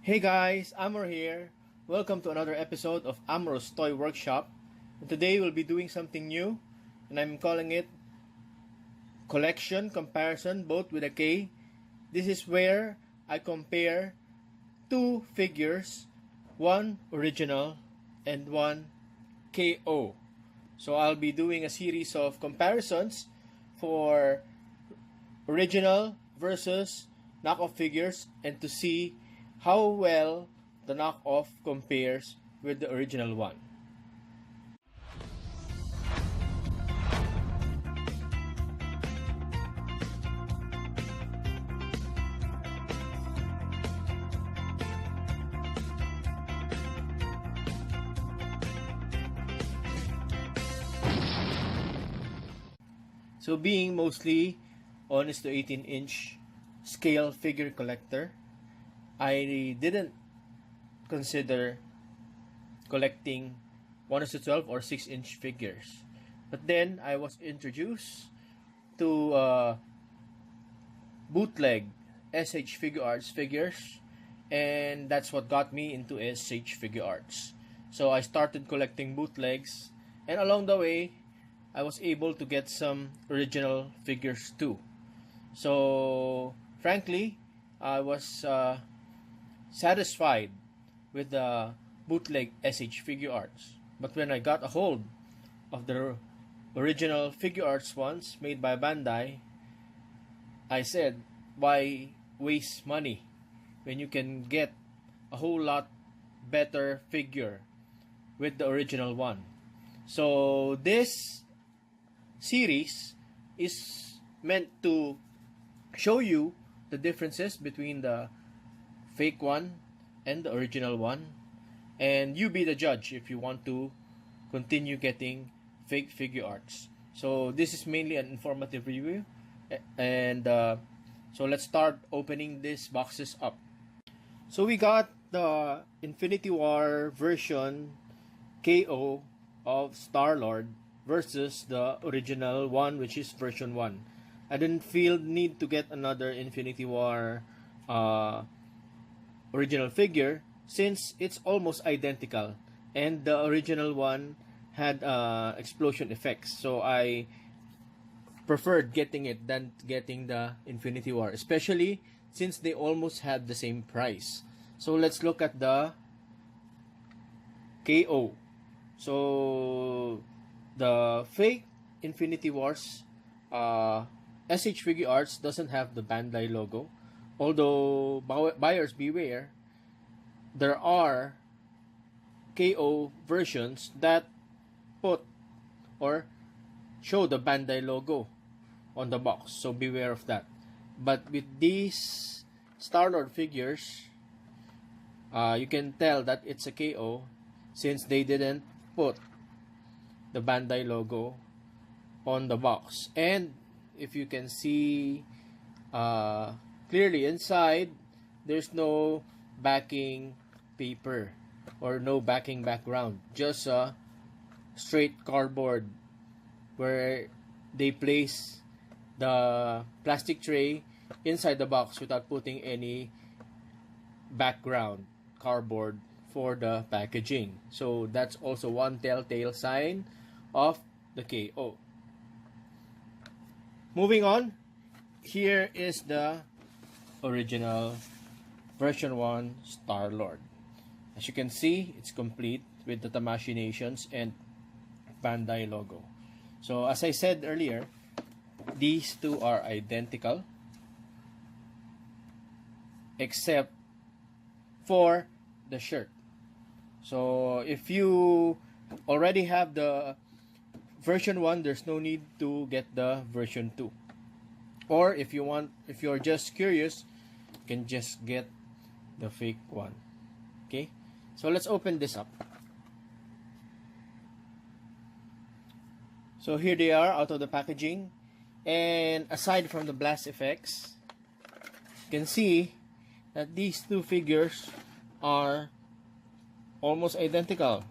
Hey guys, Amor here. Welcome to another episode of Amor's Toy Workshop. And today we'll be doing something new, and I'm calling it Collection Comparison, both with a K. This is where I compare two figures, one original and one KO. So I'll be doing a series of comparisons for original versus knockoff figures and to see how well the knockoff compares with the original one. So being mostly honest to 18-inch scale figure collector, I didn't consider collecting 1:12 or 6-inch figures. But then I was introduced to bootleg S.H.Figuarts figures, and that's what got me into S.H.Figuarts. So I started collecting bootlegs, and along the way I was able to get some original figures too. So frankly, I was satisfied with the bootleg S.H.Figuarts. But when I got a hold of the original Figuarts ones made by Bandai, I said, why waste money when you can get a whole lot better figure with the original one? So this series is meant to show you the differences between the fake one and the original one, and you be the judge if you want to continue getting fake Figuarts. So this is mainly an informative review, and so let's start opening these boxes up. So we got the Infinity War version KO of Starlord versus the original one, which is version 1. I didn't feel need to get another Infinity War original figure since it's almost identical, and the original one had explosion effects, so I preferred getting it than getting the Infinity War, especially since they almost had the same price. So let's look at the KO. So the fake Infinity Wars S.H.Figuarts doesn't have the Bandai logo. Although, buyers beware, there are KO versions that put or show the Bandai logo on the box, so beware of that. But with these Starlord figures, you can tell that it's a KO since they didn't put the Bandai logo on the box. And if you can see clearly inside, there's no backing paper or no backing background, just a straight cardboard where they place the plastic tray inside the box without putting any background cardboard for the packaging. So that's also one telltale sign of the KO. Moving on, here is the original version 1 Starlord. As you can see, it's complete with the Tamashii Nations and Bandai logo. So as I said earlier, these two are identical except for the shirt. So if you already have the version 1, there's no need to get the version 2. Or if you're just curious, you can just get the fake one. Okay, so let's open this up. So here they are out of the packaging, and aside from the blast effects, you can see that these two figures are almost identical.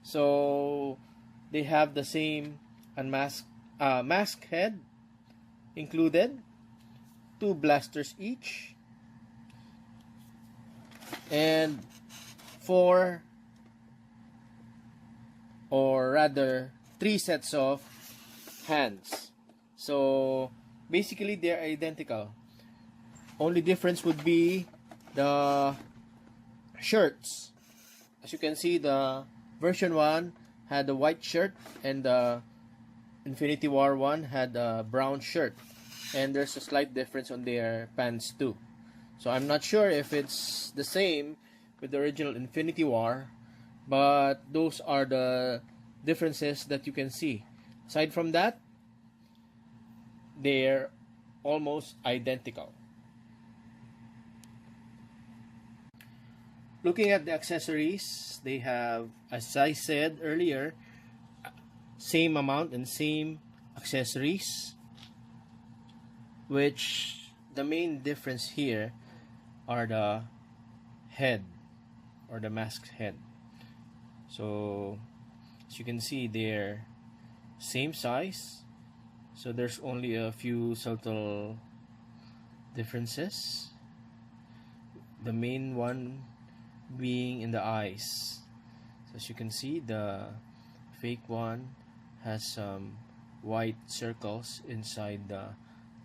So they have the same mask head included, 2 blasters each, and 4, or rather 3 sets of hands. So basically they're identical. Only difference would be the shirts. As you can see, the version 1 had a white shirt, and the Infinity War 1 had a brown shirt, and there's a slight difference on their pants too. So I'm not sure if it's the same with the original Infinity War, but those are the differences that you can see. Aside from that, they're almost identical. Looking at the accessories, they have, as I said earlier, same amount and same accessories, which the main difference here are the head, or the masked head. So as you can see, they're same size, so there's only a few subtle differences. The main one being in the eyes. So as you can see, the fake one has some white circles inside the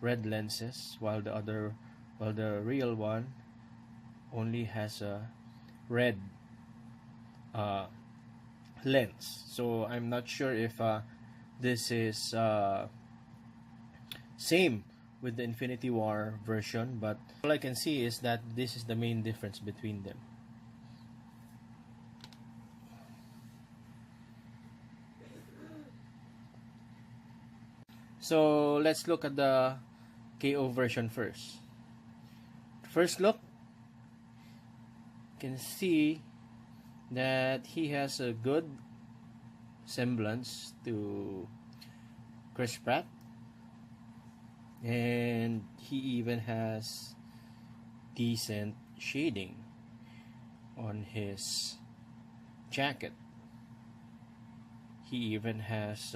red lenses, while the real one only has a red lens. So I'm not sure if this is same with the Infinity War version, but all I can see is that this is the main difference between them. So let's look at the KO version first. First look, you can see that he has a good semblance to Chris Pratt, and he even has decent shading on his jacket. He even has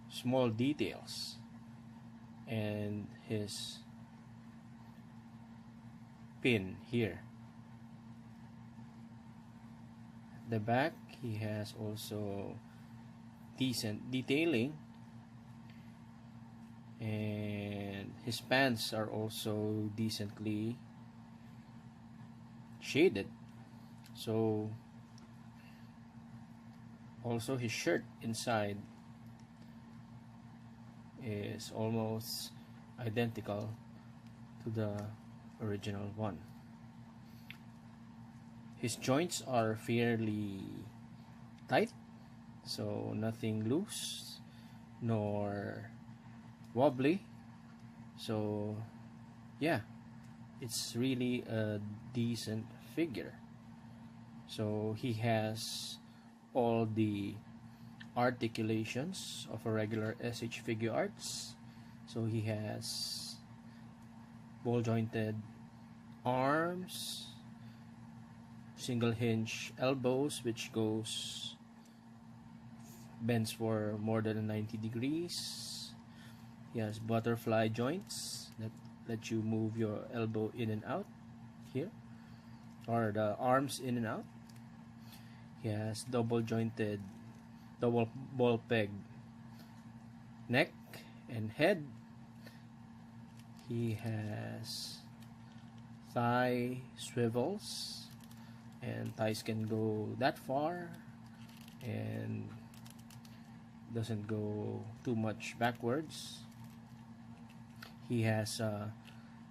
small details, and his pin here. The back, he has also decent detailing, and his pants are also decently shaded. So also his shirt inside is almost identical to the original one. His joints are fairly tight, so nothing loose nor wobbly. So yeah, it's really a decent figure. So he has all the articulations of a regular S.H.Figuarts. So he has ball jointed arms, single hinge elbows, which bends for more than 90 degrees. He has butterfly joints that let you move your elbow in and out here, or the arms in and out. He has double ball peg neck and head. He has thigh swivels, and thighs can go that far and doesn't go too much backwards. He has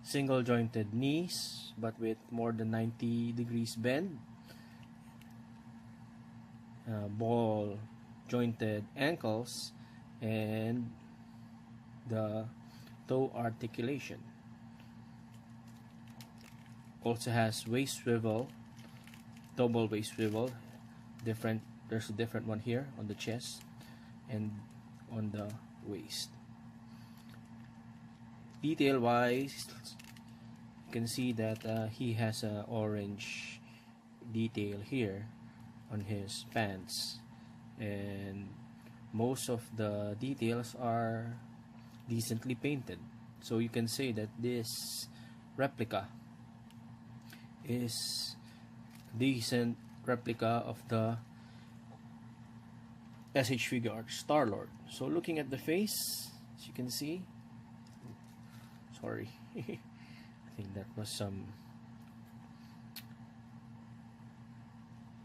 single jointed knees, but with more than 90 degrees bend, ball jointed ankles, and the toe articulation. Also has waist swivel, double waist swivel. There's a different one here on the chest and on the waist. Detail wise, you can see that he has an orange detail here on his pants, and most of the details are decently painted. So you can say that this replica is a decent replica of the S.H.Figuarts Starlord. So looking at the face, as you can see, sorry, I think that was some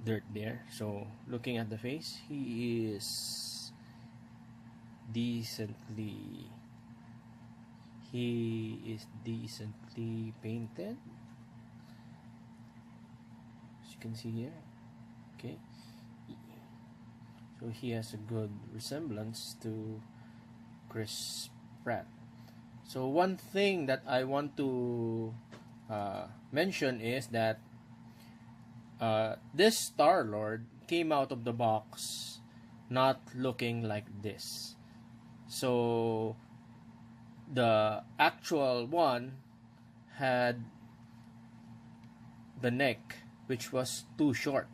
dirt there. So looking at the face, he is decently painted, as you can see here. Okay, so he has a good resemblance to Chris Pratt. So one thing that I want to mention is that this Starlord came out of the box not looking like this. So the actual one had the neck which was too short.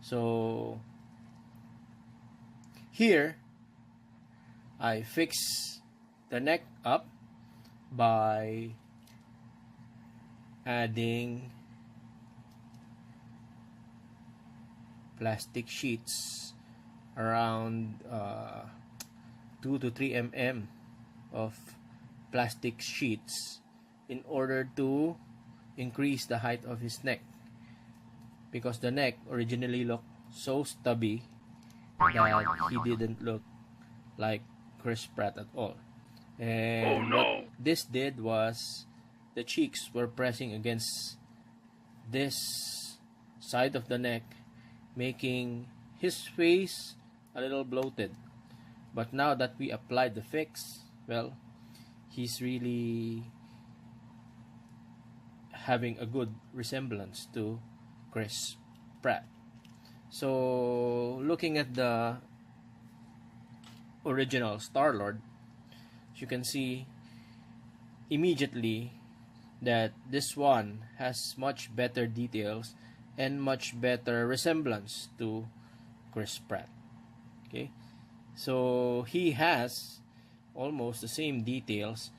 So here I fix the neck up by adding plastic sheets around 2 to 3 mm of plastic sheets in order to increase the height of his neck, because the neck originally looked so stubby that he didn't look like Chris Pratt at all. And what this did was the cheeks were pressing against this side of the neck, making his face a little bloated. But now that we applied the fix, well, he's really having a good resemblance to Chris Pratt. So looking at the original Starlord, you can see immediately that this one has much better details and much better resemblance to Chris Pratt. Okay, so he has almost the same details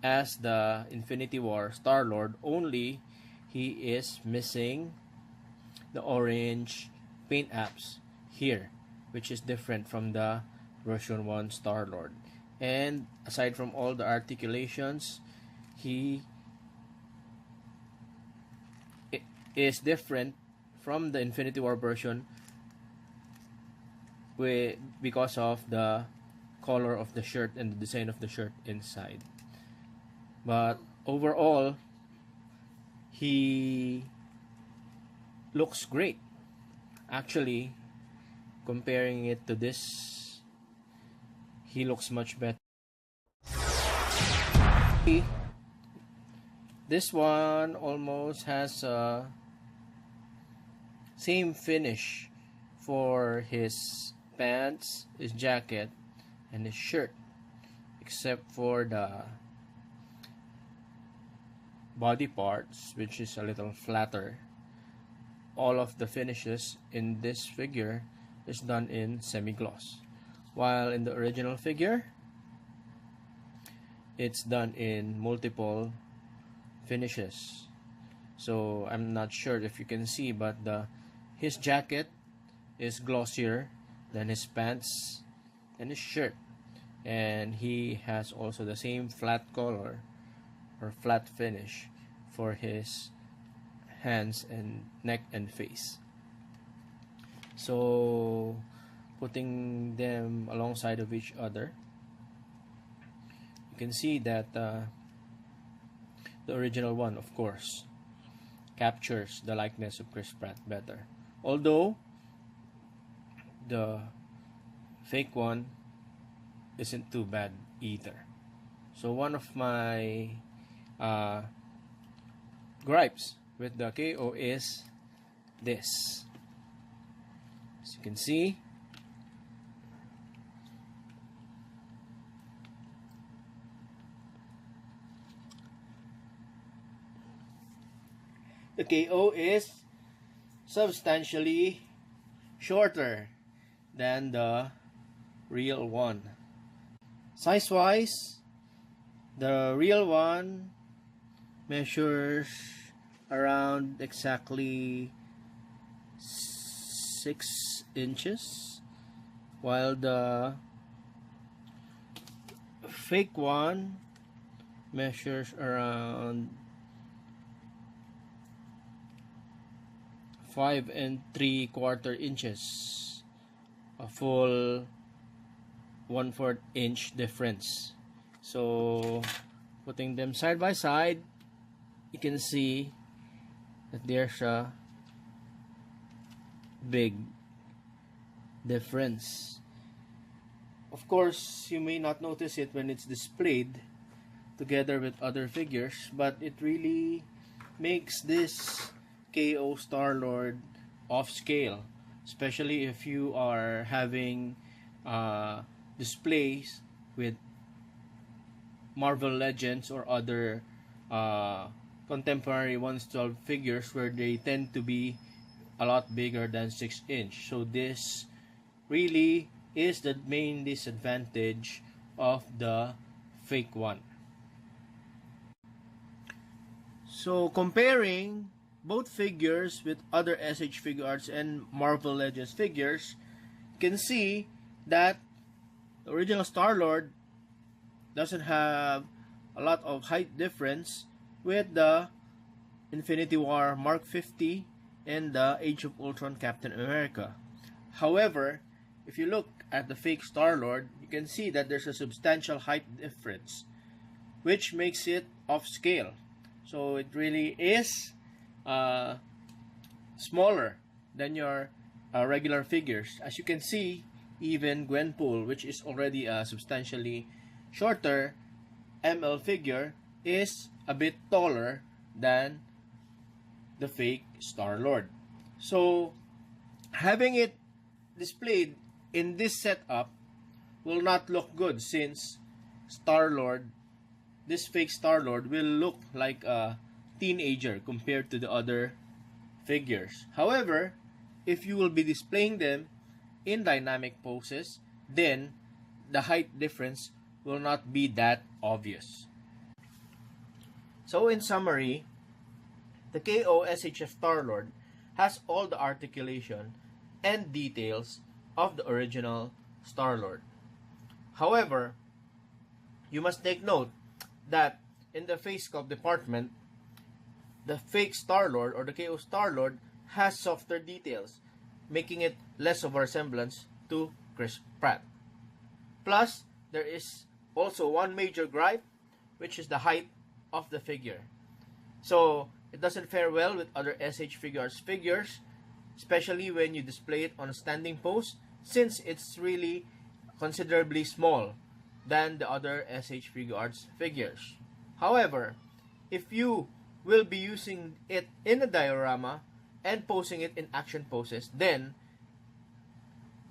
as the Infinity War Starlord, only he is missing the orange paint apps here, which is different from the version 1 Starlord. And aside from all the articulations, he is different from the Infinity War version because of the color of the shirt and the design of the shirt inside. But overall, he looks great. Actually, comparing it to this, he looks much better. This one almost has a same finish for his pants, his jacket, and his shirt, except for the body parts, which is a little flatter. All of the finishes in this figure is done in semi-gloss, while in the original figure it's done in multiple finishes. So I'm not sure if you can see, but his jacket is glossier than his pants and his shirt, and he has also the same flat color or flat finish for his hands and neck and face. So putting them alongside of each other, you can see that the original one, of course, captures the likeness of Chris Pratt better, although the fake one isn't too bad either. So one of my gripes with the KO is this. As you can see, the KO is substantially shorter than the real one. Size wise, the real one measures around exactly 6 inches, while the fake one measures around 5 3/4 inches, a full 1/4 inch difference. So putting them side by side, you can see that there's a big difference. Of course, you may not notice it when it's displayed together with other figures, but it really makes this K.O. Starlord off scale, especially if you are having displays with Marvel Legends or other contemporary 1/12 figures where they tend to be a lot bigger than 6 inch. So this really is the main disadvantage of the fake one. So comparing both figures with other S.H.Figuarts and Marvel Legends figures, you can see that the original Starlord doesn't have a lot of height difference with the Infinity War Mark 50 and the Age of Ultron Captain America. However, if you look at the fake Starlord, you can see that there's a substantial height difference, which makes it off scale. So it really is smaller than your regular figures. As you can see, even Gwenpool, which is already a substantially shorter ML figure, is a bit taller than the fake Starlord. So having it displayed in this setup will not look good, since Starlord, this fake Starlord, will look like a teenager compared to the other figures. However, if you will be displaying them in dynamic poses, then the height difference will not be that obvious. So in summary, the K.O. S.H.F. Starlord has all the articulation and details of the original Starlord. However, you must take note that in the face sculpt department, the fake Starlord or the K.O. Starlord has softer details, making it less of a resemblance to Chris Pratt. Plus, there is also one major gripe, which is the height of the figure. So it doesn't fare well with other S.H.Figuarts figures, especially when you display it on a standing pose, since it's really considerably small than the other S.H.Figuarts figures. However, if you will be using it in a diorama and posing it in action poses, then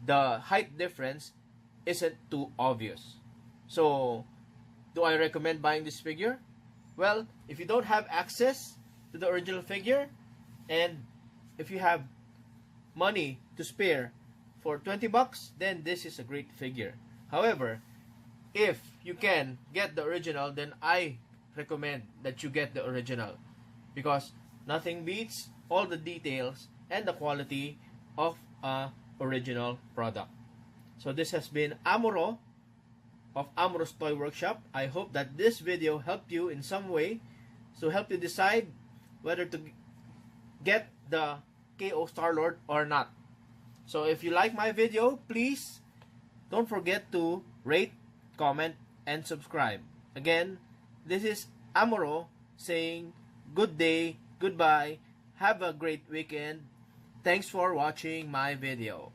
the height difference isn't too obvious. So, do I recommend buying this figure? Well, if you don't have access to the original figure, and if you have money to spare for 20 bucks, then this is a great figure. However, if you can get the original, then I recommend that you get the original, because nothing beats all the details and the quality of a original product. So this has been Amuro of Amuro's Toy Workshop. I hope that this video helped you in some way, so help you decide whether to get the K.O. Starlord or not. So if you like my video, please don't forget to rate, comment, and subscribe. Again, this is Amuro saying good day, goodbye, have a great weekend. Thanks for watching my video.